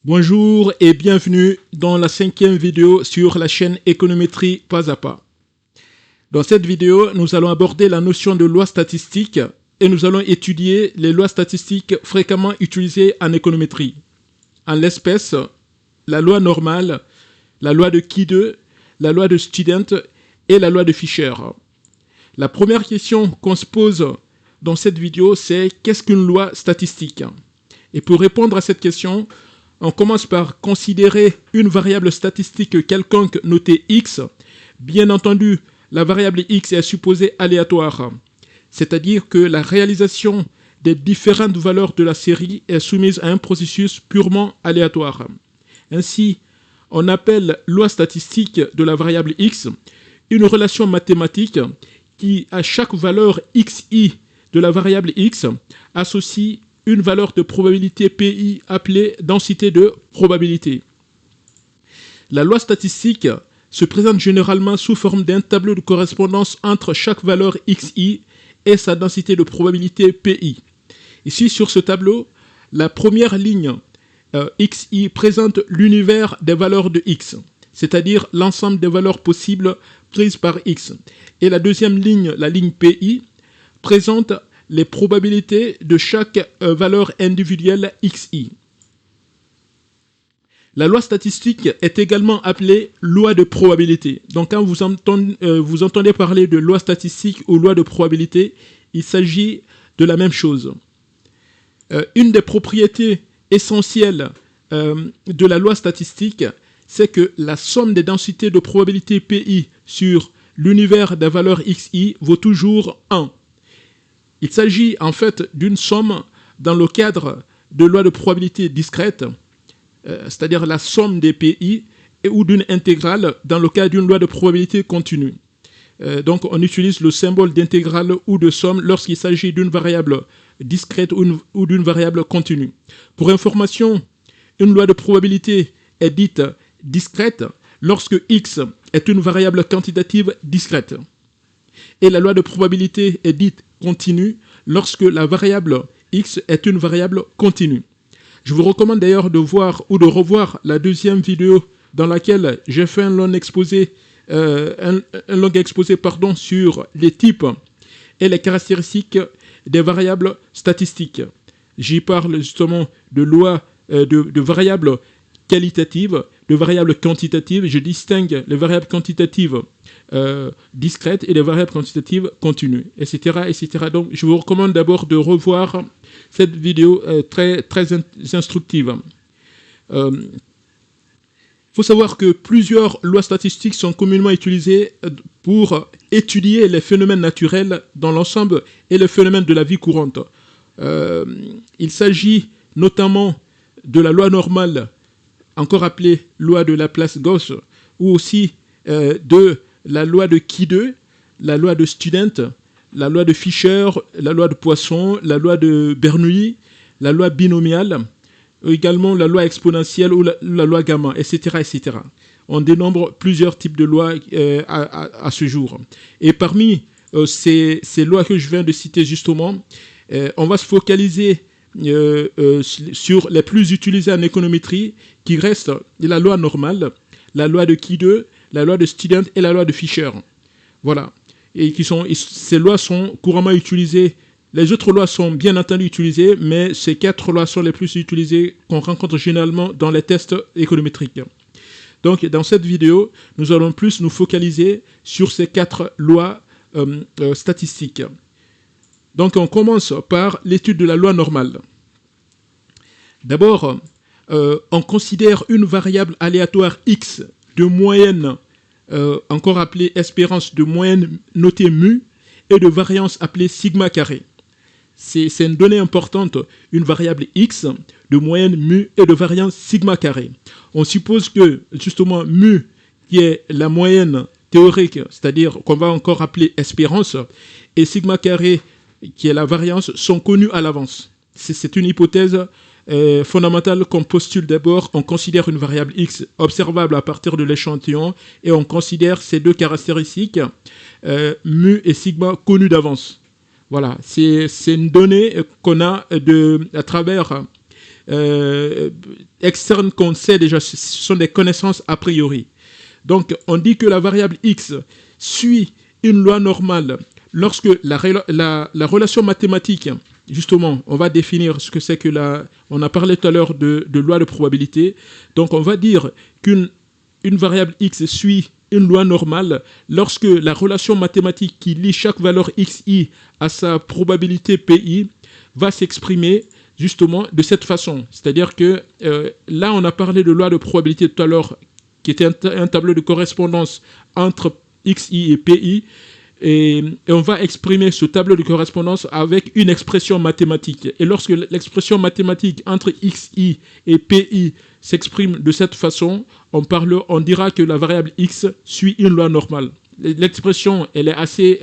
Bonjour et bienvenue dans la 5e vidéo sur la chaîne Économétrie pas à pas. Dans cette vidéo, nous allons aborder la notion de loi statistique et nous allons étudier les lois statistiques fréquemment utilisées en économétrie. En l'espèce, la loi normale, la loi de Kidde, la loi de Student et la loi de Fisher. La première question qu'on se pose dans cette vidéo, c'est qu'est-ce qu'une loi statistique? Et pour répondre à cette question, on commence par considérer une variable statistique quelconque notée x. Bien entendu, la variable x est supposée aléatoire, c'est-à-dire que la réalisation des différentes valeurs de la série est soumise à un processus purement aléatoire. Ainsi, on appelle loi statistique de la variable x une relation mathématique qui, à chaque valeur xi de la variable x, associe une valeur de probabilité PI appelée densité de probabilité. La loi statistique se présente généralement sous forme d'un tableau de correspondance entre chaque valeur xi et sa densité de probabilité PI. Ici, sur ce tableau, la première ligne xi présente l'univers des valeurs de x, c'est-à-dire l'ensemble des valeurs possibles prises par x. Et la deuxième ligne, la ligne PI, présente les probabilités de chaque valeur individuelle xi. La loi statistique est également appelée loi de probabilité. Donc quand vous entendez parler de loi statistique ou loi de probabilité, il s'agit de la même chose. Une des propriétés essentielles de la loi statistique, c'est que la somme des densités de probabilité PI sur l'univers des valeurs xi vaut toujours 1. Il s'agit en fait d'une somme dans le cadre de loi de probabilité discrète, c'est-à-dire la somme des PI, ou d'une intégrale dans le cadre d'une loi de probabilité continue. Donc on utilise le symbole d'intégrale ou de somme lorsqu'il s'agit d'une variable discrète ou d'une variable continue. Pour information, une loi de probabilité est dite discrète lorsque x est une variable quantitative discrète. Et la loi de probabilité est dite continue lorsque la variable x est une variable continue. Je vous recommande d'ailleurs de voir ou de revoir la deuxième vidéo dans laquelle j'ai fait un long exposé sur les types et les caractéristiques des variables statistiques. J'y parle justement de lois de variables qualitatives, de variables quantitatives. Je distingue les variables quantitatives discrètes et les variables quantitatives continues, etc., etc. Donc, je vous recommande d'abord de revoir cette vidéo très instructive. Il faut savoir que plusieurs lois statistiques sont communément utilisées pour étudier les phénomènes naturels dans l'ensemble et les phénomènes de la vie courante. Il s'agit notamment de la loi normale, encore appelée loi de Laplace-Gauss, ou aussi de la loi de Kidde, la loi de Student, la loi de Fisher, la loi de Poisson, la loi de Bernoulli, la loi binomiale, également la loi exponentielle ou la loi gamma, etc., etc. On dénombre plusieurs types de lois à ce jour. Et parmi ces lois que je viens de citer justement, on va se focaliser sur les plus utilisées en économétrie, qui restent la loi normale, la loi de Kidde, la loi de Student et la loi de Fisher. Voilà. Et ces lois sont couramment utilisées. Les autres lois sont bien entendu utilisées, mais ces 4 lois sont les plus utilisées qu'on rencontre généralement dans les tests économétriques. Donc, dans cette vidéo, nous allons plus nous focaliser sur ces 4 lois statistiques. Donc, on commence par l'étude de la loi normale. D'abord, on considère une variable aléatoire x de moyenne, encore appelée espérance de moyenne notée mu, et de variance appelée sigma carré. C'est une donnée importante, une variable x de moyenne mu et de variance sigma carré. On suppose que justement mu, qui est la moyenne théorique, c'est-à-dire qu'on va encore appeler espérance, et sigma carré, qui est la variance, sont connus à l'avance. C'est une hypothèse fondamentale qu'on postule d'abord. On considère une variable x observable à partir de l'échantillon et on considère ces deux caractéristiques, mu et sigma, connues d'avance. Voilà, c'est une donnée qu'on a à travers externes qu'on sait déjà, ce sont des connaissances a priori. Donc, on dit que la variable x suit une loi normale lorsque la relation mathématique, justement, on va définir ce que c'est que on a parlé tout à l'heure de loi de probabilité. Donc, on va dire qu'une variable x suit une loi normale lorsque la relation mathématique qui lie chaque valeur xi à sa probabilité pi va s'exprimer justement de cette façon. C'est-à-dire que là, on a parlé de loi de probabilité tout à l'heure, qui était un tableau de correspondance entre xi et pi, et on va exprimer ce tableau de correspondance avec une expression mathématique. Et lorsque l'expression mathématique entre xi et pi s'exprime de cette façon, on dira que la variable x suit une loi normale. L'expression, elle est assez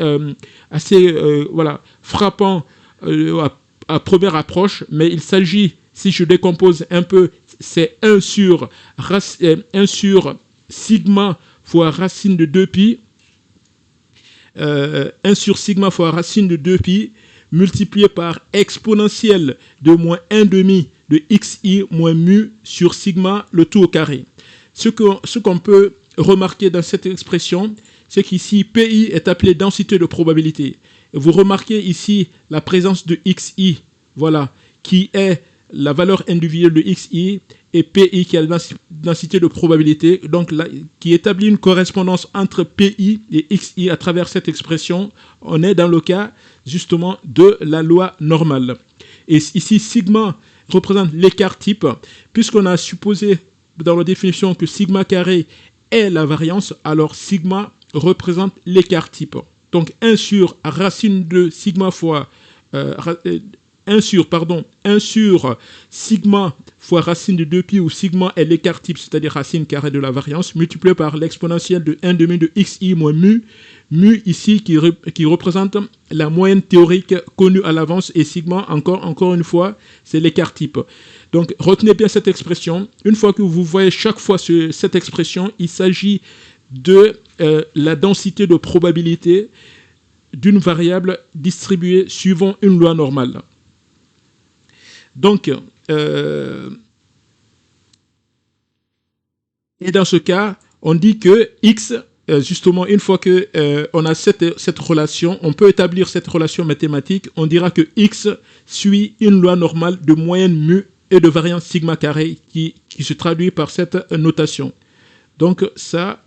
frappant à première approche, mais il s'agit, si je décompose un peu, c'est 1 sur sigma fois racine de 2pi, 1 sur sigma fois racine de 2pi, multiplié par exponentielle de moins 1 demi de xi moins mu sur sigma, le tout au carré. Ce qu'on peut remarquer dans cette expression, c'est qu'ici, pi est appelé densité de probabilité. Et vous remarquez ici la présence de xi, voilà, qui est la valeur individuelle de xi, et pi qui est la densité de probabilité, donc là, qui établit une correspondance entre pi et xi à travers cette expression. On est dans le cas justement de la loi normale. Et ici, sigma représente l'écart type, puisqu'on a supposé dans la définition que sigma carré est la variance, alors sigma représente l'écart type. Donc 1 sur racine de sigma fois 1 sur sigma fois racine de 2pi, où sigma est l'écart type, c'est-à-dire racine carrée de la variance, multiplié par l'exponentielle de 1 demi de xi moins mu, mu ici qui représente la moyenne théorique connue à l'avance, et sigma, encore une fois, c'est l'écart type. Donc retenez bien cette expression. Une fois que vous voyez chaque fois cette expression, il s'agit de la densité de probabilité d'une variable distribuée suivant une loi normale. Donc, et dans ce cas, on dit que x, justement, une fois que on a cette relation, on peut établir cette relation mathématique, on dira que x suit une loi normale de moyenne mu et de variance sigma carré qui se traduit par cette notation. Donc, ça,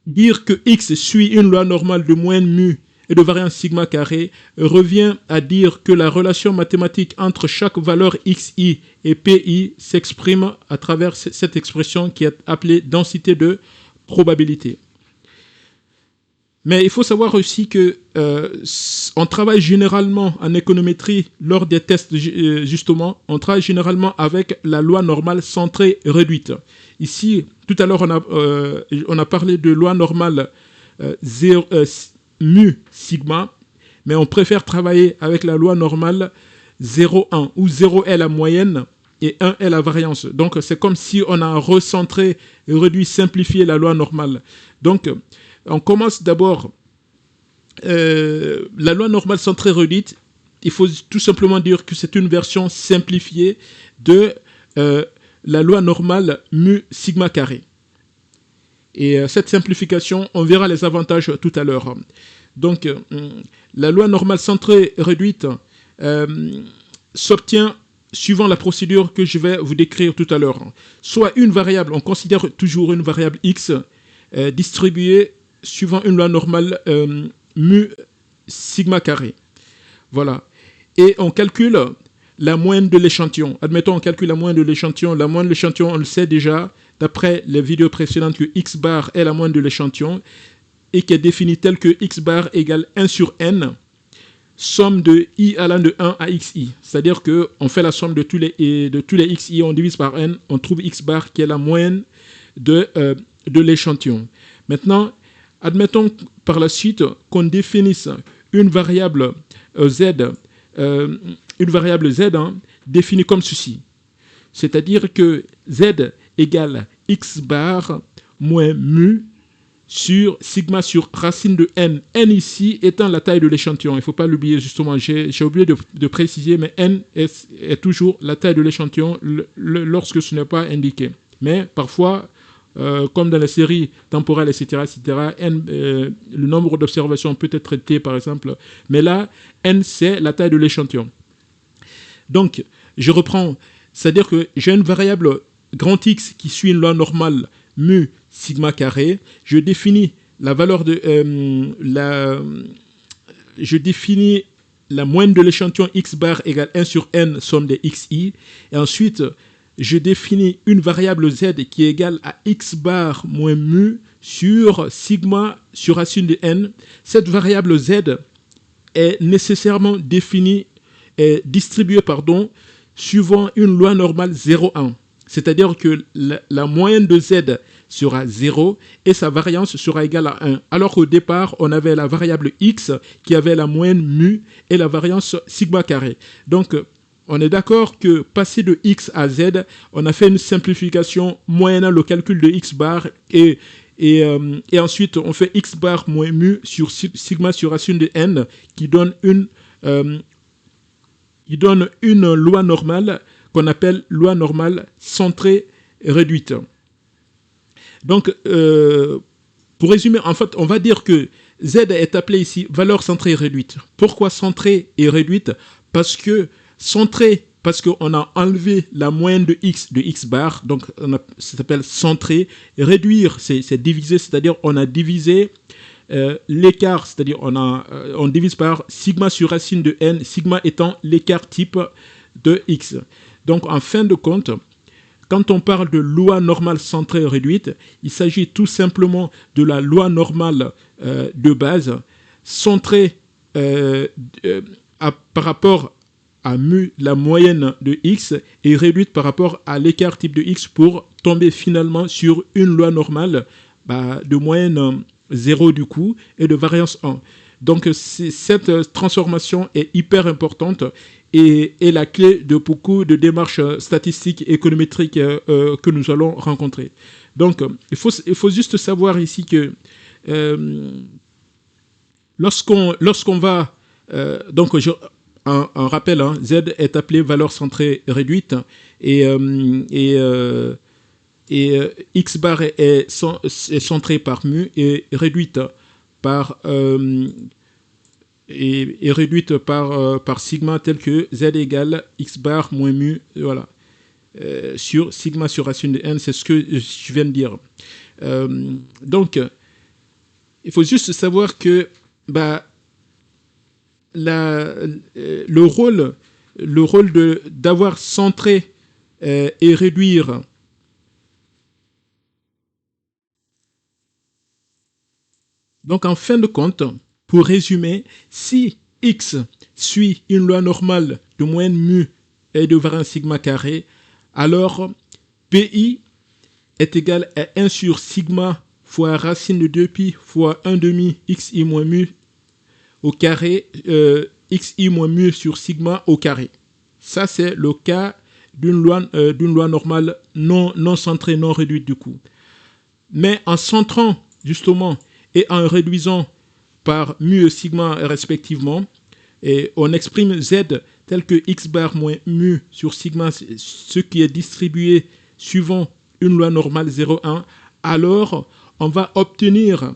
dire que x suit une loi normale de moyenne mu et de variance sigma carré revient à dire que la relation mathématique entre chaque valeur xi et pi s'exprime à travers cette expression qui est appelée densité de probabilité. Mais il faut savoir aussi que on travaille généralement en économétrie lors des tests, justement, on travaille généralement avec la loi normale centrée réduite. Ici, tout à l'heure, on a parlé de loi normale mu sigma, mais on préfère travailler avec la loi normale 0,1, où 0 est la moyenne et 1 est la variance. Donc, c'est comme si on a recentré, réduit, simplifié la loi normale. Donc, on commence d'abord la loi normale centrée réduite. Il faut tout simplement dire que c'est une version simplifiée de la loi normale mu sigma carré. Et cette simplification, on verra les avantages tout à l'heure. Donc, la loi normale centrée réduite s'obtient suivant la procédure que je vais vous décrire tout à l'heure. Soit une variable, on considère toujours une variable x distribuée suivant une loi normale mu sigma carré. Voilà. Et on calcule la moyenne de l'échantillon. Admettons, on calcule la moyenne de l'échantillon. La moyenne de l'échantillon, on le sait déjà, d'après les vidéos précédentes, que x bar est la moyenne de l'échantillon et qui est définie telle que x bar égale 1 sur n, somme de i allant de 1 à xi. C'est-à-dire qu'on fait la somme de tous les xi, on divise par n, on trouve x bar qui est la moyenne de l'échantillon. Maintenant, admettons par la suite qu'on définisse une variable z, définie comme ceci. C'est-à-dire que z égale x bar moins mu sur sigma sur racine de n. N ici étant la taille de l'échantillon. Il ne faut pas l'oublier justement. J'ai oublié de préciser, mais n est toujours la taille de l'échantillon lorsque ce n'est pas indiqué. Mais parfois, comme dans les séries temporelles, etc., n, le nombre d'observations peut être t, par exemple. Mais là, n, c'est la taille de l'échantillon. Donc, je reprends. C'est-à-dire que j'ai une variable grand X qui suit une loi normale mu sigma carré. Je définis la valeur de je définis la moyenne de l'échantillon x bar égale 1 sur n somme des xi. Et ensuite, je définis une variable z qui est égale à x bar moins mu sur sigma sur racine de n. Cette variable z est nécessairement définie et distribuée suivant une loi normale 0,1. C'est-à-dire que la moyenne de z sera 0 et sa variance sera égale à 1. Alors qu'au départ, on avait la variable x qui avait la moyenne mu et la variance sigma carré. Donc, on est d'accord que passer de x à z, on a fait une simplification moyennant le calcul de x bar et ensuite on fait x bar moins mu sur sigma sur racine de n qui donne une loi normale qu'on appelle loi normale centrée réduite. Donc, pour résumer, en fait, on va dire que z est appelé ici valeur centrée réduite. Pourquoi centrée et réduite? Parce que centrée, parce qu'on a enlevé la moyenne de x bar, donc ça s'appelle centré. Réduire, c'est diviser, c'est-à-dire on a divisé l'écart, c'est-à-dire on divise par sigma sur racine de n, sigma étant l'écart type de x. Donc en fin de compte, quand on parle de loi normale centrée réduite, il s'agit tout simplement de la loi normale de base centrée par rapport à mu, la moyenne de x, et réduite par rapport à l'écart type de x pour tomber finalement sur une loi normale de moyenne 0 du coup et de variance 1. Donc cette transformation est hyper importante et est la clé de beaucoup de démarches statistiques et économétriques que nous allons rencontrer. Donc il faut juste savoir ici que lorsqu'on va un rappel, z est appelé valeur centrée réduite et x bar est centré par mu et réduite par par sigma tel que z égale x bar moins mu, voilà, sur sigma sur racine de n, c'est ce que je viens de dire. Donc, il faut juste savoir que le rôle d'avoir centré et réduire donc en fin de compte, pour résumer, si x suit une loi normale de moyenne mu et de variance sigma carré, alors pi est égal à 1 sur sigma fois racine de 2pi fois 1 demi xi moins mu au carré, xi moins mu sur sigma au carré. Ça, c'est le cas d'une loi normale non centrée, non réduite du coup. Mais en centrant justement et en réduisant par mu et sigma respectivement, et on exprime z tel que x bar moins mu sur sigma, ce qui est distribué suivant une loi normale 0,1, alors on va obtenir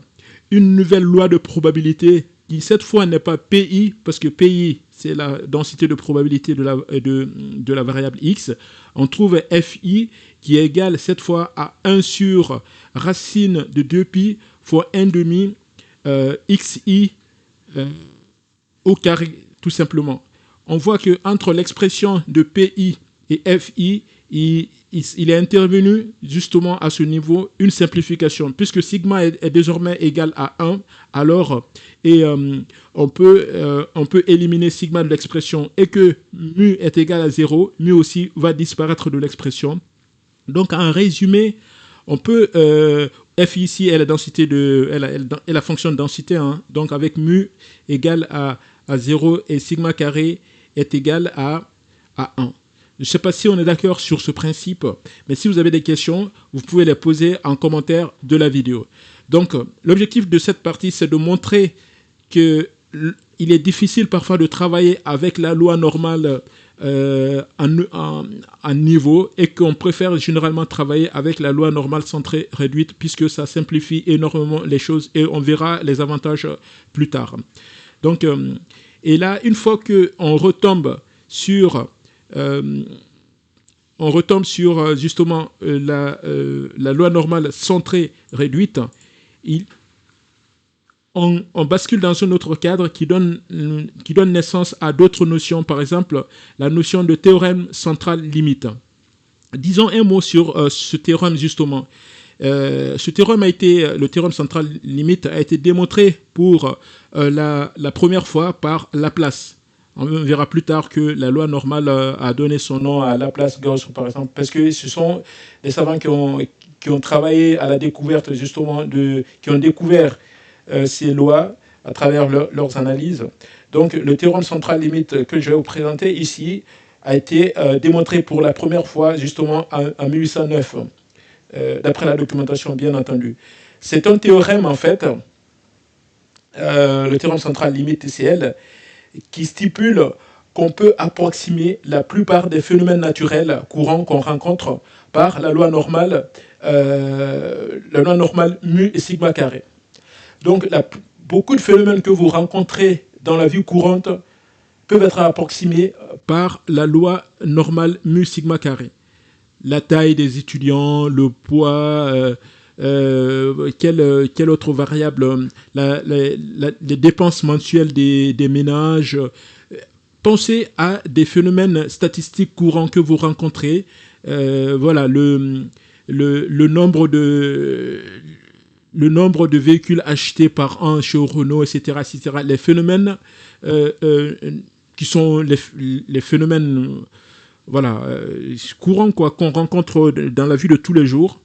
une nouvelle loi de probabilité qui cette fois n'est pas PI, parce que PI c'est la densité de probabilité de la variable x. On trouve FI qui est égal cette fois à 1 sur racine de 2pi fois 1 demi xi au carré, tout simplement. On voit que entre l'expression de PI et FI, il est intervenu justement à ce niveau une simplification, puisque sigma est désormais égal à 1, alors on peut éliminer sigma de l'expression et que mu est égal à 0, mu aussi va disparaître de l'expression. Donc en résumé, on peut f ici est la densité est la fonction de densité, donc avec mu égale à 0 et sigma carré est égal à 1. Je ne sais pas si on est d'accord sur ce principe, mais si vous avez des questions, vous pouvez les poser en commentaire de la vidéo. Donc, l'objectif de cette partie, c'est de montrer qu'il est difficile parfois de travailler avec la loi normale en niveau et qu'on préfère généralement travailler avec la loi normale centrée réduite puisque ça simplifie énormément les choses et on verra les avantages plus tard. Donc, et là, une fois qu'on retombe sur justement la loi normale centrée réduite, on bascule dans un autre cadre qui donne naissance à d'autres notions, par exemple la notion de théorème central limite. Disons un mot sur ce théorème justement. Le théorème central limite a été démontré pour la première fois par Laplace. On verra plus tard que la loi normale a donné son nom à Laplace-Gauss, par exemple, parce que ce sont des savants qui ont travaillé à la découverte, justement, qui ont découvert ces lois à travers leurs analyses. Donc, le théorème central limite que je vais vous présenter ici a été démontré pour la première fois, justement, en 1809, d'après la documentation, bien entendu. C'est un théorème, en fait, le théorème central limite TCL, qui stipule qu'on peut approximer la plupart des phénomènes naturels courants qu'on rencontre par la loi normale mu et sigma carré. Donc, beaucoup de phénomènes que vous rencontrez dans la vie courante peuvent être approximés par la loi normale mu sigma carré. La taille des étudiants, le poids, quelle autre variable, les dépenses mensuelles des ménages. Pensez à des phénomènes statistiques courants que vous rencontrez. Voilà, le nombre de véhicules achetés par an chez Renault, etc., etc. Les phénomènes qui sont les phénomènes courants qu'on rencontre dans la vie de tous les jours.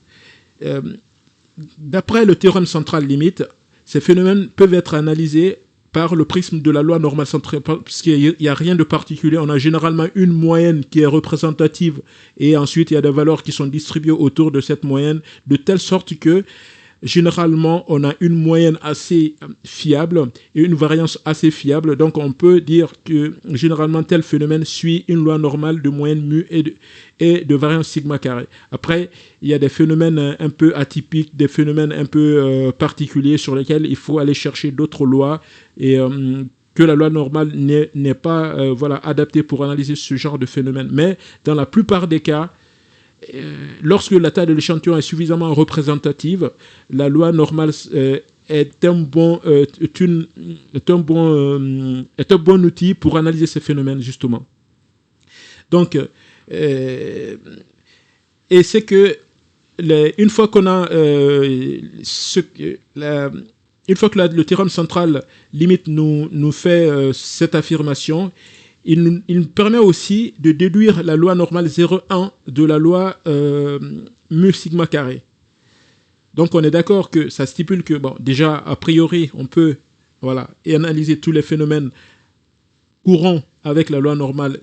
D'après le théorème central limite, ces phénomènes peuvent être analysés par le prisme de la loi normale centrée, parce qu'il n'y a rien de particulier. On a généralement une moyenne qui est représentative et ensuite il y a des valeurs qui sont distribuées autour de cette moyenne, de telle sorte que généralement, on a une moyenne assez fiable et une variance assez fiable. Donc, on peut dire que généralement, tel phénomène suit une loi normale de moyenne mu et de variance sigma carré. Après, il y a des phénomènes un peu atypiques, des phénomènes un peu particuliers sur lesquels il faut aller chercher d'autres lois et que la loi normale n'est pas adaptée pour analyser ce genre de phénomène. Mais dans la plupart des cas, lorsque la taille de l'échantillon est suffisamment représentative, la loi normale est un bon outil pour analyser ces phénomènes, justement. Donc, et c'est que une fois qu'on a une fois que le théorème central limite nous fait cette affirmation, il permet aussi de déduire la loi normale 0,1 de la loi mu sigma carré. Donc on est d'accord que ça stipule que, déjà, a priori, on peut analyser tous les phénomènes courants avec la loi normale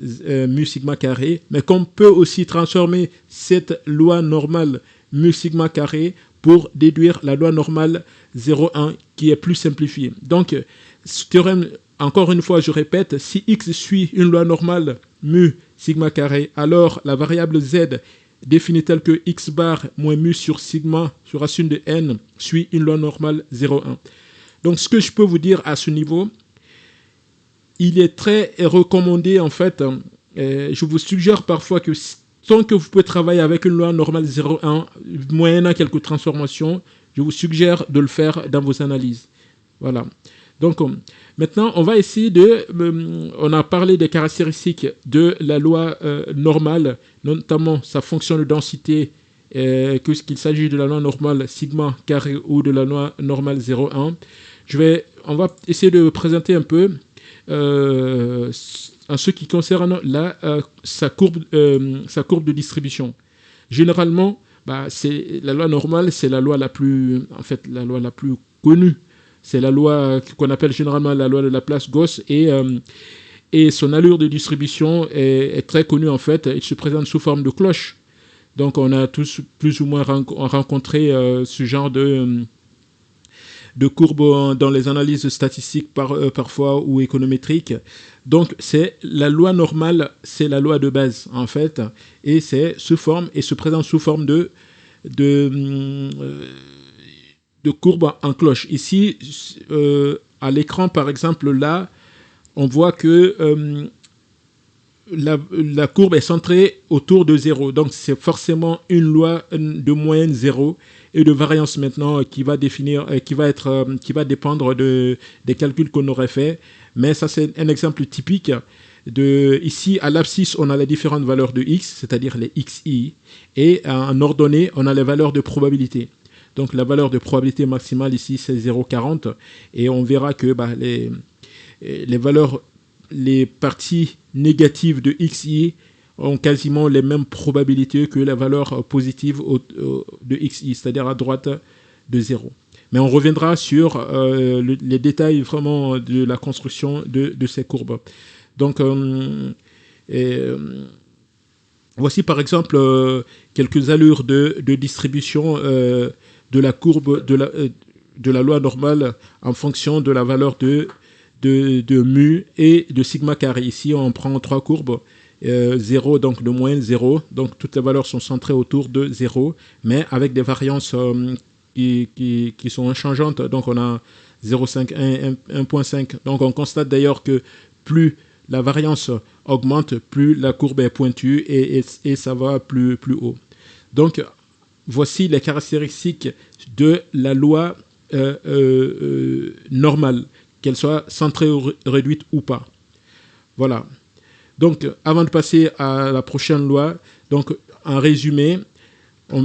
mu sigma carré, mais qu'on peut aussi transformer cette loi normale mu sigma carré pour déduire la loi normale 0,1 qui est plus simplifiée. Donc, ce théorème, encore une fois, je répète, si x suit une loi normale mu sigma carré, alors la variable z définie telle que x bar moins mu sur sigma sur racine de n suit une loi normale 0,1. Donc, ce que je peux vous dire à ce niveau, il est très recommandé, en fait, je vous suggère parfois que tant que vous pouvez travailler avec une loi normale 0,1, moyennant quelques transformations, je vous suggère de le faire dans vos analyses. Voilà. Donc, maintenant, on va essayer on a parlé des caractéristiques de la loi normale, notamment sa fonction de densité, qu'il s'agit de la loi normale sigma carré ou de la loi normale 0,1. On va essayer de présenter un peu en ce qui concerne sa courbe de distribution. Généralement, c'est la loi normale, c'est la loi la plus connue. C'est la loi qu'on appelle généralement la loi de Laplace-Gauss et son allure de distribution est très connue, en fait. Il se présente sous forme de cloche. Donc on a tous plus ou moins rencontré ce genre de de courbes dans les analyses statistiques parfois ou économétriques. Donc c'est la loi normale, c'est la loi de base en fait, et c'est sous forme et se présente sous forme de courbes en cloche. Ici, à l'écran par exemple, là, on voit que la courbe est centrée autour de 0. Donc, c'est forcément une loi de moyenne 0 et de variance maintenant qui va dépendre des calculs qu'on aurait fait. Mais ça, c'est un exemple typique. Ici, à l'abscisse, on a les différentes valeurs de x, c'est-à-dire les xi. Et en ordonnée, on a les valeurs de probabilité. Donc, la valeur de probabilité maximale ici, c'est 0,40. Et on verra que les valeurs, les parties négatives de xi ont quasiment les mêmes probabilités que la valeur positive de xi, c'est-à-dire à droite de 0. Mais on reviendra sur les détails vraiment de la construction de ces courbes. Donc, voici par exemple quelques allures de distribution de la courbe de la loi normale en fonction de la valeur de mu et de sigma carré. Ici, on prend trois courbes, 0, donc de moyenne 0, donc toutes les valeurs sont centrées autour de 0, mais avec des variances qui sont changeantes. Donc, on a 0,5, 1,5. Donc, on constate d'ailleurs que plus la variance augmente, plus la courbe est pointue et ça va plus haut. Donc, voici les caractéristiques de la loi normale, qu'elle soit centrée ou réduite ou pas. Voilà. Donc, avant de passer à la prochaine loi, donc, en résumé,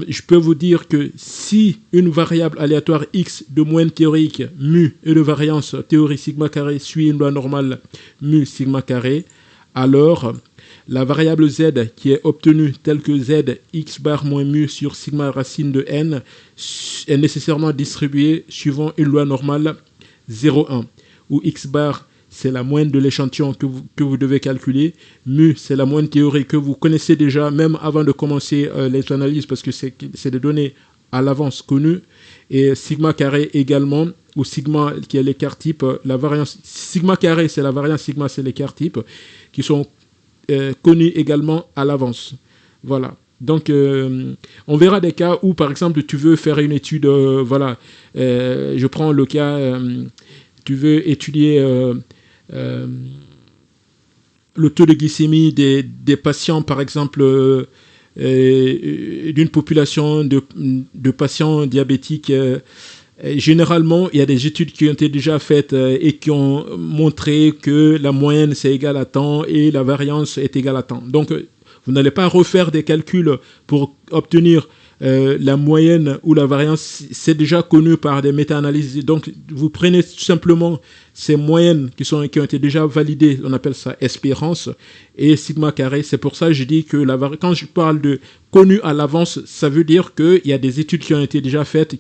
je peux vous dire que si une variable aléatoire x de moyenne théorique mu et de variance théorie sigma carré suit une loi normale mu sigma carré, alors la variable z qui est obtenue telle que z x bar moins mu sur sigma racine de n est nécessairement distribuée suivant une loi normale 0,1, où x bar c'est la moyenne de l'échantillon que vous devez calculer, mu c'est la moyenne théorique que vous connaissez déjà même avant de commencer les analyses parce que c'est des données à l'avance connues, et sigma carré également, ou sigma qui est l'écart type, la variance sigma carré c'est la variance, sigma c'est l'écart type, qui sont connus également à l'avance. Voilà. Donc, on verra des cas où, par exemple, tu veux faire une étude, je prends le cas, tu veux étudier le taux de glycémie des patients, par exemple, d'une population de patients diabétiques. Généralement, il y a des études qui ont été déjà faites et qui ont montré que la moyenne, c'est égal à temps et la variance est égale à temps. Donc, vous n'allez pas refaire des calculs pour obtenir la moyenne ou la variance, c'est déjà connu par des méta-analyses. Donc, vous prenez tout simplement ces moyennes qui ont été déjà validées, on appelle ça espérance, et sigma carré. C'est pour ça que je dis que quand je parle de connu à l'avance, ça veut dire qu'il y a des études qui ont été déjà faites,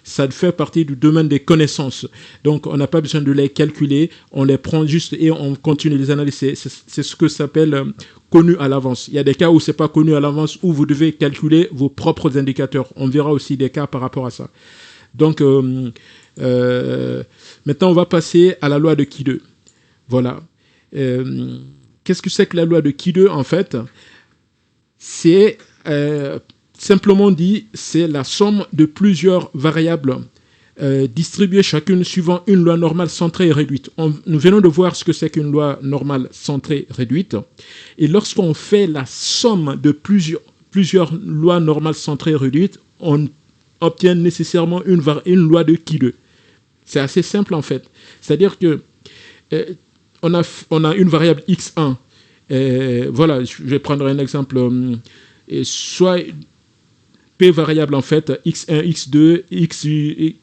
ça fait partie du domaine des connaissances. Donc, on n'a pas besoin de les calculer, on les prend juste et on continue les analyses. C'est ce que s'appelle connu à l'avance. Il y a des cas où c'est pas connu à l'avance, où vous devez calculer vos propres indicateurs. On verra aussi des cas par rapport à ça. Donc, maintenant, on va passer à la loi de Qui2. Voilà. Qu'est-ce que c'est que la loi de Qui2, en fait? C'est, simplement dit, c'est la somme de plusieurs variables distribuées chacune suivant une loi normale centrée et réduite. Nous venons de voir ce que c'est qu'une loi normale centrée réduite. Et lorsqu'on fait la somme de plusieurs lois normales centrées et réduites, on obtient nécessairement une loi de Qui2. C'est assez simple en fait. C'est-à-dire que on a une variable x1. Voilà, je vais prendre un exemple. Soit p variable en fait, x1, x2, x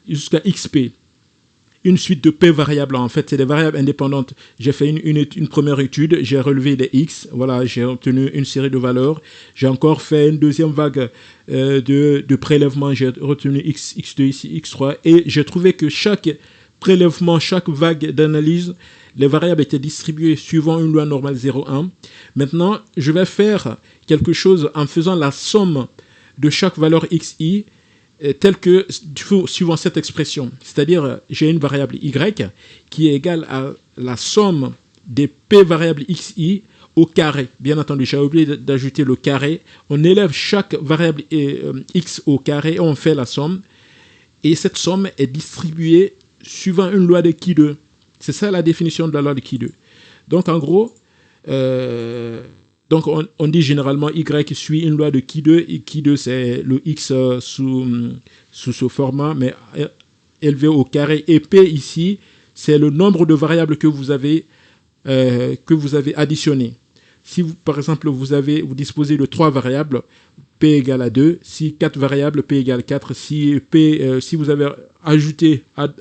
jusqu'à xp. Une suite de p variables en fait, c'est des variables indépendantes. J'ai fait une première étude, j'ai relevé les x, voilà, j'ai obtenu une série de valeurs. J'ai encore fait une deuxième vague de prélèvements, j'ai retenu x, x2, ici, x3, et j'ai trouvé que chaque prélèvement, chaque vague d'analyse, les variables étaient distribuées suivant une loi normale 0,1. Maintenant, je vais faire quelque chose en faisant la somme de chaque valeur xi tel que suivant cette expression. C'est-à-dire, j'ai une variable y qui est égale à la somme des p variables xi au carré. Bien entendu, j'ai oublié d'ajouter le carré. On élève chaque variable x au carré, on fait la somme. Et cette somme est distribuée suivant une loi de Qui2. C'est ça la définition de la loi de Qui2. Donc, en gros, donc on dit généralement y suit une loi de Qui2. Et Qui2, c'est le x sous ce format, mais élevé au carré. Et p ici, c'est le nombre de variables que vous avez additionné. Si, par exemple, vous disposez de 3 variables, p égale à 2. Si 4 variables, p égale 4. Si vous avez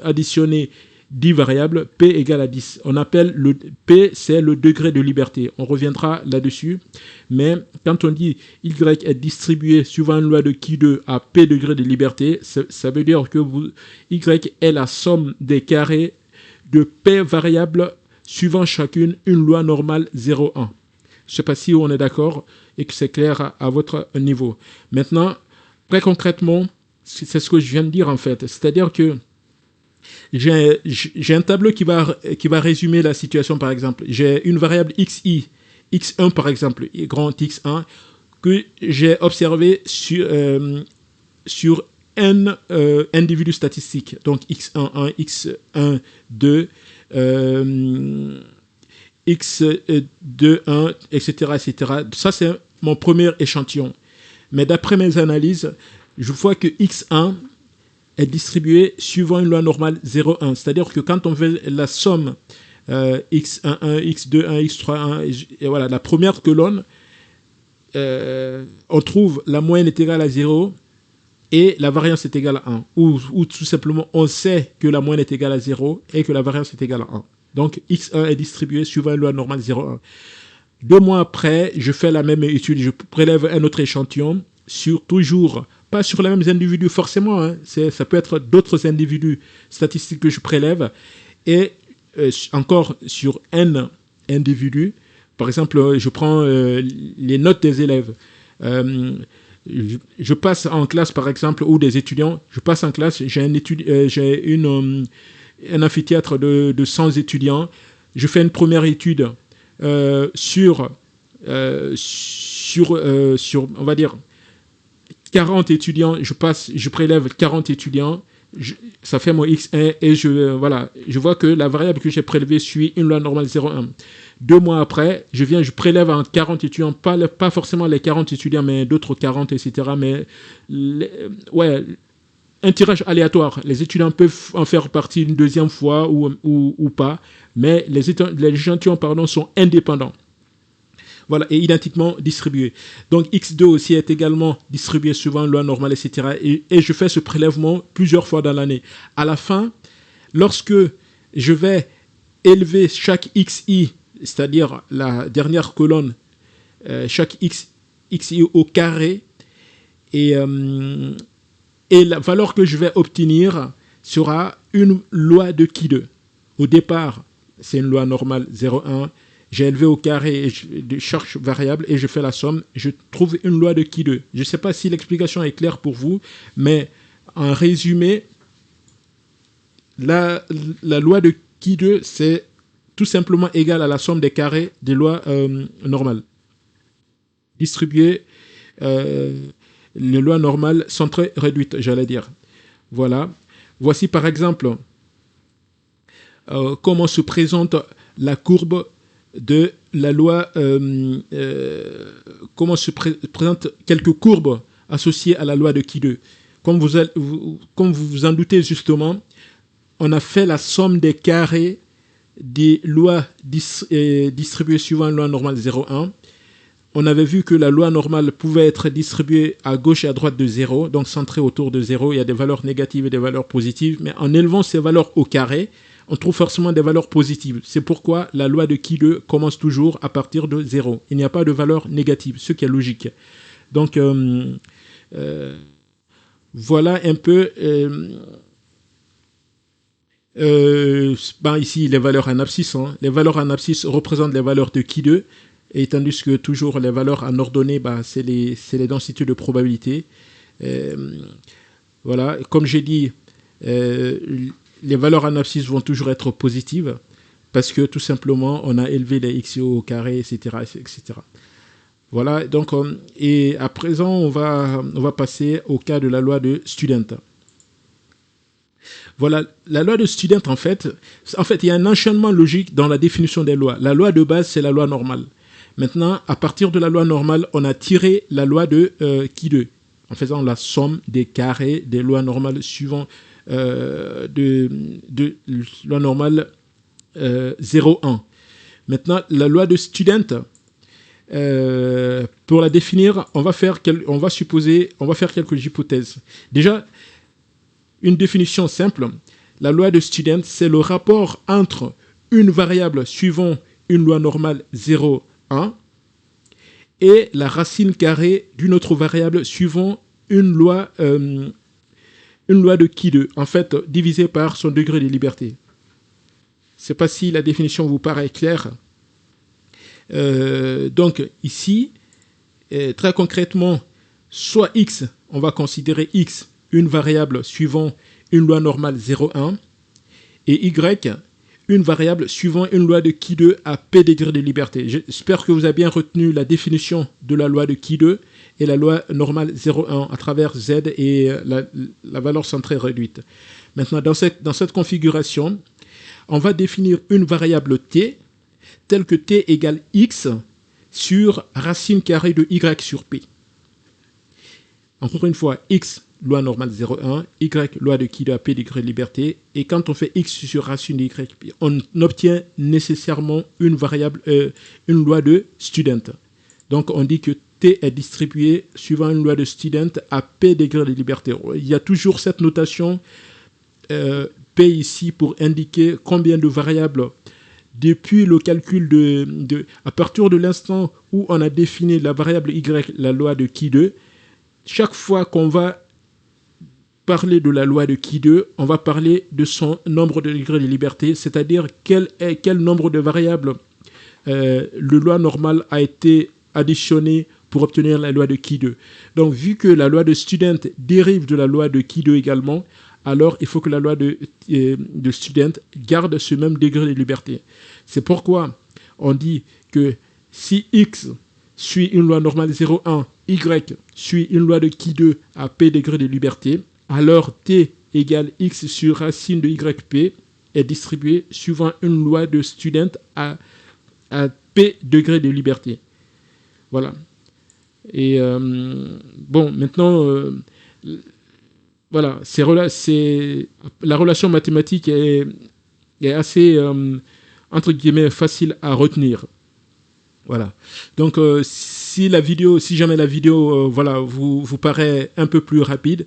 additionné 10 variables, p égale à 10. On appelle le p, c'est le degré de liberté. On reviendra là-dessus. Mais quand on dit y est distribué suivant une loi de Qui2 à p degré de liberté, ça veut dire que y est la somme des carrés de p variables suivant chacune une loi normale 0,1. Je ne sais pas si on est d'accord et que c'est clair à votre niveau. Maintenant, très concrètement, c'est ce que je viens de dire en fait. C'est-à-dire que j'ai un tableau qui va résumer la situation par exemple. J'ai une variable xi, x1 par exemple, grand x1, que j'ai observé sur n individus statistiques. Donc x1, 1, x1, 2, x2, 1, etc., etc. Ça, c'est mon premier échantillon. Mais d'après mes analyses, je vois que x1 est distribué suivant une loi normale 0,1. C'est-à-dire que quand on fait la somme x1, 1, x2, 1, x3, 1, et voilà, la première colonne, on trouve la moyenne est égale à 0 et la variance est égale à 1. Ou tout simplement, on sait que la moyenne est égale à 0 et que la variance est égale à 1. Donc, x1 est distribué suivant une loi normale 0,1. 2 mois après, je fais la même étude, je prélève un autre échantillon toujours, pas sur les mêmes individus forcément, hein, ça peut être d'autres individus statistiques que je prélève, et encore sur n individus. Par exemple, je prends les notes des élèves. Je passe en classe, par exemple, ou des étudiants, je passe en classe, j'ai un amphithéâtre de 100 étudiants, je fais une première étude sur, on va dire, 40 étudiants, je prélève 40 étudiants, ça fait mon x1 et je vois que la variable que j'ai prélevée suit une loi normale 0,1. 2 mois après, je prélève en 40 étudiants, pas forcément les 40 étudiants, mais d'autres 40, etc. Mais un tirage aléatoire. Les étudiants peuvent en faire partie une deuxième fois ou pas, mais les échantillons sont indépendants. Voilà, et identiquement distribués. Donc x2 aussi est également distribué suivant loi normale, etc. Et je fais ce prélèvement plusieurs fois dans l'année. À la fin, lorsque je vais élever chaque xi, c'est-à-dire la dernière colonne, chaque xi au carré, et la valeur que je vais obtenir sera une loi de Qui2. Au départ, c'est une loi normale 0,1. J'ai élevé au carré et je cherche variable et je fais la somme. Je trouve une loi de Qui2. Je ne sais pas si l'explication est claire pour vous, mais en résumé, la loi de Qui2, c'est tout simplement égal à la somme des carrés des lois normales. Distribuées, les lois normales sont très réduites, j'allais dire. Voilà. Voici par exemple comment se présente la courbe de la loi, comment se présentent quelques courbes associées à la loi de Qui2. Comme vous vous en doutez justement, on a fait la somme des carrés des lois distribuées suivant une loi normale 0,1. On avait vu que la loi normale pouvait être distribuée à gauche et à droite de 0, donc centrée autour de 0. Il y a des valeurs négatives et des valeurs positives, mais en élevant ces valeurs au carré, on trouve forcément des valeurs positives. C'est pourquoi la loi de Qui2 commence toujours à partir de 0. Il n'y a pas de valeur négative, ce qui est logique. Donc, voilà un peu... ici, les valeurs en abscisse. Hein. Les valeurs en abscisse représentent les valeurs de Qui2, et tandis que toujours les valeurs en ordonnée, c'est les densités de probabilité. Voilà, comme j'ai dit, les valeurs en abscisse vont toujours être positives parce que tout simplement, on a élevé les x au carré, etc., etc. Voilà, donc, et à présent, on va passer au cas de la loi de Student. Voilà, la loi de Student, en fait, il y a un enchaînement logique dans la définition des lois. La loi de base, c'est la loi normale. Maintenant, à partir de la loi normale, on a tiré la loi de Qui2, en faisant la somme des carrés des lois normales suivant de loi normale 0,1. Maintenant, la loi de Student, pour la définir, on va faire quelques hypothèses. Déjà, une définition simple, la loi de Student, c'est le rapport entre une variable suivant une loi normale 0,1 et la racine carrée d'une autre variable suivant une loi de Qui2, en fait, divisée par son degré de liberté. Je ne sais pas si la définition vous paraît claire. Donc, ici, très concrètement, soit x, on va considérer x une variable suivant une loi normale 0,1 et y une variable suivant une loi de Qui2 à p degré de liberté. J'espère que vous avez bien retenu la définition de la loi de Qui2 et la loi normale 0,1 à travers z et la valeur centrée réduite. Maintenant, dans cette configuration, on va définir une variable t telle que t égale x sur racine carrée de y sur p. Encore une fois, x, loi normale 0,1, y, loi de Qui2 à p degré de liberté. Et quand on fait x sur racine de y, on obtient nécessairement une variable, une loi de Student. Donc on dit que t est distribué suivant une loi de Student à p degré de liberté. Il y a toujours cette notation p ici pour indiquer combien de variables depuis le calcul à partir de l'instant où on a défini la variable y, la loi de Qui2, chaque fois qu'on va parler de la loi de Qui2, on va parler de son nombre de degrés de liberté, c'est-à-dire quel nombre de variables le loi normale a été additionné pour obtenir la loi de Qui2. Donc, vu que la loi de Student dérive de la loi de Qui2 également, alors il faut que la loi de Student garde ce même degré de liberté. C'est pourquoi on dit que si x suit une loi normale 0,1, y suit une loi de Qui2 à p degré de liberté, alors t égale x sur racine de yp est distribué suivant une loi de Student à p degré de liberté. Voilà. Et bon, maintenant, voilà, la relation mathématique est assez, entre guillemets, facile à retenir. Voilà. Donc, si jamais la vidéo voilà, vous paraît un peu plus rapide,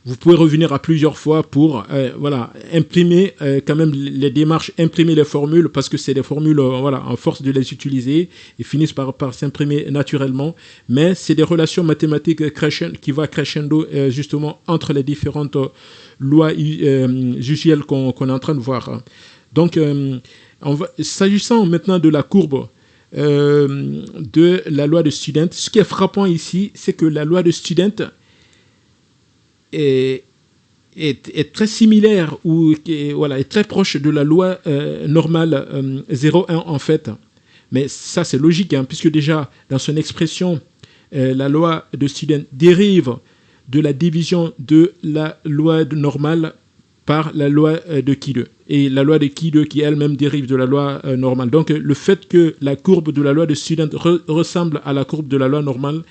vous pouvez revenir à plusieurs fois pour voilà, imprimer quand même les démarches, imprimer les formules, parce que c'est des formules, voilà, en force de les utiliser, ils finissent par s'imprimer naturellement, mais c'est des relations mathématiques qui vont crescendo justement entre les différentes lois usuelles qu'on est en train de voir. Donc, s'agissant maintenant de la courbe de la loi de Student, ce qui est frappant ici, c'est que la loi de Student est très similaire ou voilà, est très proche de la loi normale 0,1 en fait. Mais ça, c'est logique, hein, puisque déjà, dans son expression, la loi de Student dérive de la division de la loi normale par la loi de Qui2. Et la loi de Qui2 qui elle-même dérive de la loi normale. Donc, le fait que la courbe de la loi de Student ressemble à la courbe de la loi normale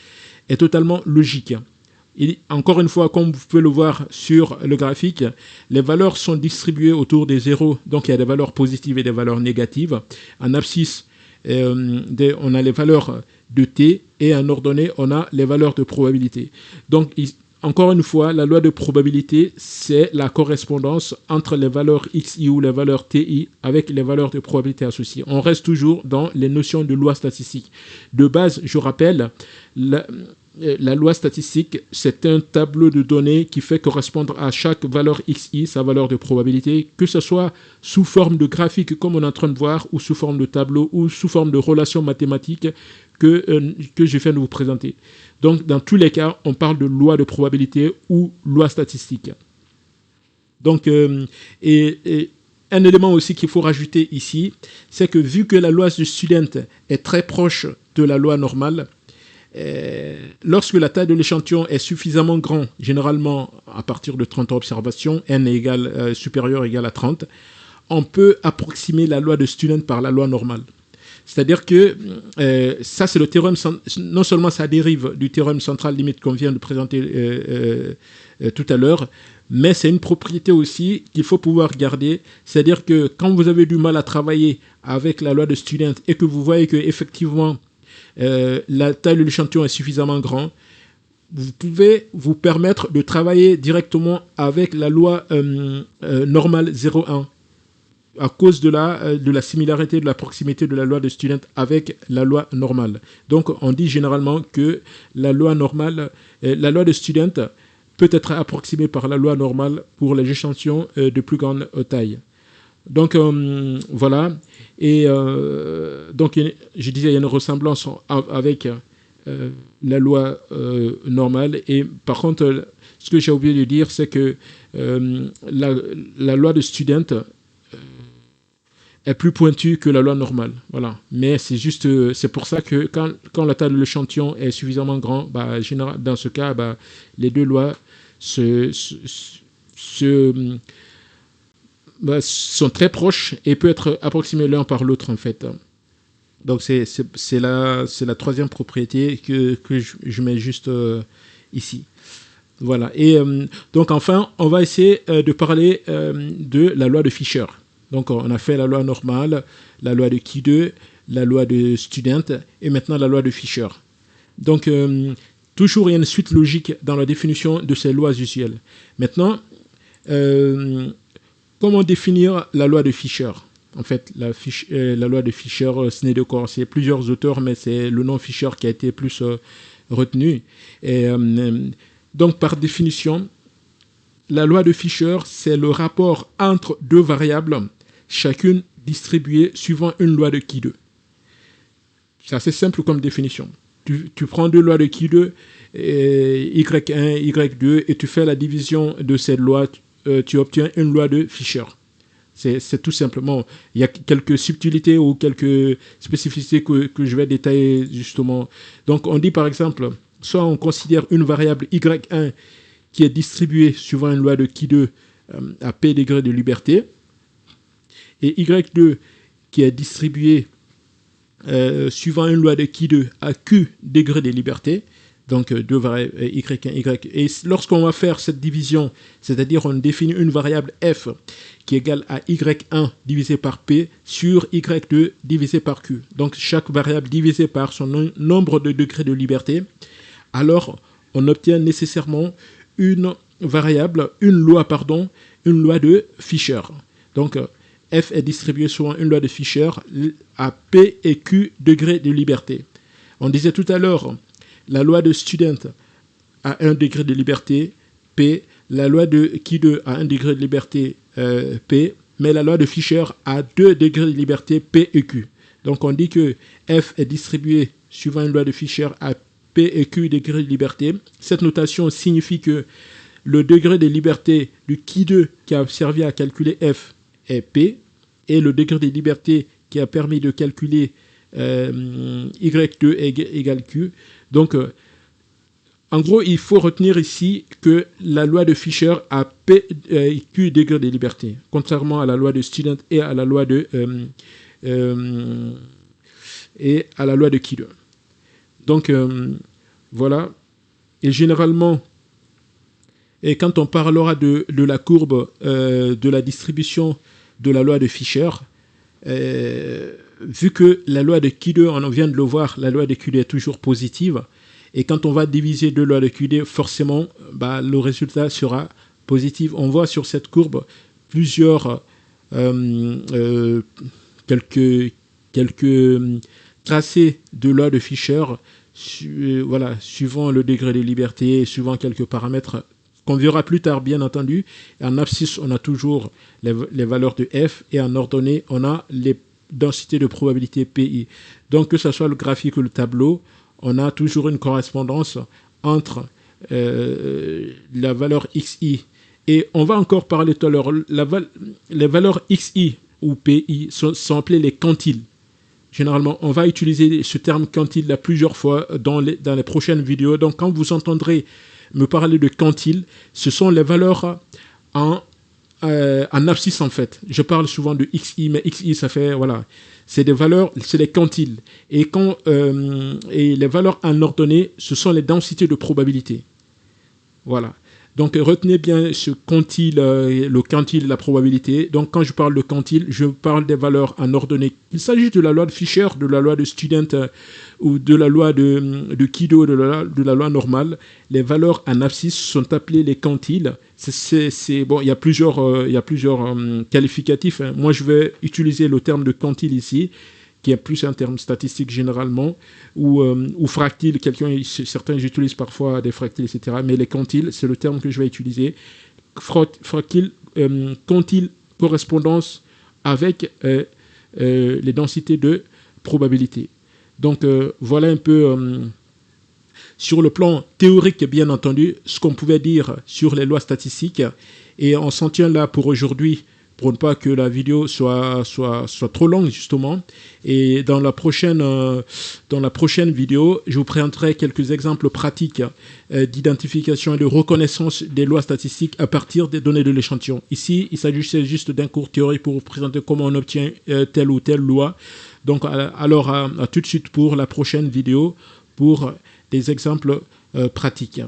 est totalement logique. Et encore une fois, comme vous pouvez le voir sur le graphique, les valeurs sont distribuées autour des zéros. Donc, il y a des valeurs positives et des valeurs négatives. En abscisse, on a les valeurs de t, et en ordonnée, on a les valeurs de probabilité. Donc, encore une fois, la loi de probabilité, c'est la correspondance entre les valeurs xi ou les valeurs ti avec les valeurs de probabilité associées. On reste toujours dans les notions de loi statistique. De base, je rappelle, la loi statistique, c'est un tableau de données qui fait correspondre à chaque valeur xi sa valeur de probabilité, que ce soit sous forme de graphique comme on est en train de voir, ou sous forme de tableau, ou sous forme de relation mathématique que je viens de vous présenter. Donc, dans tous les cas, on parle de loi de probabilité ou loi statistique. Donc, et un élément aussi qu'il faut rajouter ici, c'est que vu que la loi de Student est très proche de la loi normale, lorsque la taille de l'échantillon est suffisamment grand, généralement à partir de 30 observations, n est supérieur ou égal à 30, on peut approximer la loi de Student par la loi normale. C'est-à-dire que ça, c'est le théorème, non seulement ça dérive du théorème central limite qu'on vient de présenter tout à l'heure, mais c'est une propriété aussi qu'il faut pouvoir garder. C'est-à-dire que quand vous avez du mal à travailler avec la loi de Student et que vous voyez qu'effectivement la taille de l'échantillon est suffisamment grande, vous pouvez vous permettre de travailler directement avec la loi normale 0,1 à cause de la similarité, de la proximité de la loi de Student avec la loi normale. Donc, on dit généralement que la loi normale, la loi de Student peut être approximée par la loi normale pour les échantillons de plus grande taille. Donc, voilà. Et donc, je disais, il y a une ressemblance avec la loi normale. Et par contre, ce que j'ai oublié de dire, c'est que la loi de Student est plus pointue que la loi normale. Voilà. Mais c'est juste, c'est pour ça que quand la taille de l'échantillon est suffisamment grand, bah, dans ce cas, bah, les deux lois sont très proches et peuvent être approximés l'un par l'autre, en fait. Donc, c'est la troisième propriété que je mets juste ici. Voilà. Et donc, enfin, on va essayer de parler de la loi de Fisher. Donc, on a fait la loi normale, la loi de Kidde, la loi de Student et maintenant la loi de Fisher. Donc, toujours, il y a une suite logique dans la définition de ces lois usuelles. Maintenant, comment définir la loi de Fisher? En fait, la loi de Fisher, ce n'est de quoi? C'est plusieurs auteurs, mais c'est le nom Fisher qui a été plus retenu. Et, donc, par définition, la loi de Fisher, c'est le rapport entre deux variables, chacune distribuée suivant une loi de Kidde. C'est assez simple comme définition. Tu prends deux lois de Kidde, Y1, Y2, et tu fais la division de ces lois, tu obtiens une loi de Fisher. C'est tout simplement, il y a quelques subtilités ou quelques spécificités que je vais détailler justement. Donc on dit par exemple, soit on considère une variable Y1 qui est distribuée suivant une loi de Kidde à P degrés de liberté, et Y2 qui est distribuée suivant une loi de Kidde à Q degrés de liberté, donc deux variables Y1, Y. Et lorsqu'on va faire cette division, c'est-à-dire on définit une variable F qui est égale à Y1 divisé par P sur Y2 divisé par Q. Donc chaque variable divisée par son nombre de degrés de liberté, alors on obtient nécessairement une loi de Fisher. Donc F est distribué selon une loi de Fisher à P et Q degrés de liberté. On disait tout à l'heure, la loi de Student à 1 degré de liberté, P, la loi de Kidde à 1 degré de liberté, P, mais la loi de Fisher à 2 degrés de liberté, P et Q. Donc on dit que F est distribué suivant une loi de Fisher à P et Q degrés de liberté. Cette notation signifie que le degré de liberté du Kidde qui a servi à calculer F est P, et le degré de liberté qui a permis de calculer Y2 égale Q. Donc, en gros, il faut retenir ici que la loi de Fisher a P, Q degré de liberté, contrairement à la loi de Student et à la loi de Kidde. Donc, voilà. Et généralement, et quand on parlera de la courbe de la distribution de la loi de Fisher, vu que la loi de Kidde, on vient de le voir, la loi de Kidde est toujours positive, et quand on va diviser deux lois de Kidde, forcément, le résultat sera positif. On voit sur cette courbe plusieurs quelques tracés de loi de Fisher voilà, suivant le degré de liberté, suivant quelques paramètres qu'on verra plus tard, bien entendu. En abscisse, on a toujours les valeurs de f, et en ordonnée, on a les densités de probabilité PI. Donc, que ce soit le graphique ou le tableau, on a toujours une correspondance entre la valeur xi. Et on va encore parler tout à l'heure, les valeurs xi ou pi sont appelées les quantiles. Généralement, on va utiliser ce terme quantile plusieurs fois dans les prochaines vidéos. Donc, quand vous entendrez me parler de quantile, ce sont les valeurs en abscisse en fait. Je parle souvent de xi, mais xi, ça fait, voilà, c'est des valeurs, c'est les quantiles. Et les valeurs en ordonnée, ce sont les densités de probabilité. Voilà. Donc, retenez bien ce quantile, le quantile de la probabilité. Donc, quand je parle de quantile, je parle des valeurs en ordonnée. Il s'agit de la loi de Fisher, de la loi de Student ou de la loi de Kido, de la loi normale. Les valeurs en abscisse sont appelées les quantiles. Bon, il y a plusieurs qualificatifs. Hein. Moi, je vais utiliser le terme de quantile ici, qui est plus un terme statistique généralement, ou fractile, certains utilisent parfois des fractiles, etc. Mais les quantiles, c'est le terme que je vais utiliser. Fractile, quantile, correspondance avec les densités de probabilité. Donc voilà un peu sur le plan théorique, bien entendu, ce qu'on pouvait dire sur les lois statistiques. Et on s'en tient là pour aujourd'hui, pour ne pas que la vidéo soit trop longue, justement. Et dans la prochaine vidéo, je vous présenterai quelques exemples pratiques d'identification et de reconnaissance des lois statistiques à partir des données de l'échantillon. Ici, il s'agissait juste d'un cours théorique pour vous présenter comment on obtient telle ou telle loi. Donc, alors, à tout de suite pour la prochaine vidéo, pour des exemples pratiques.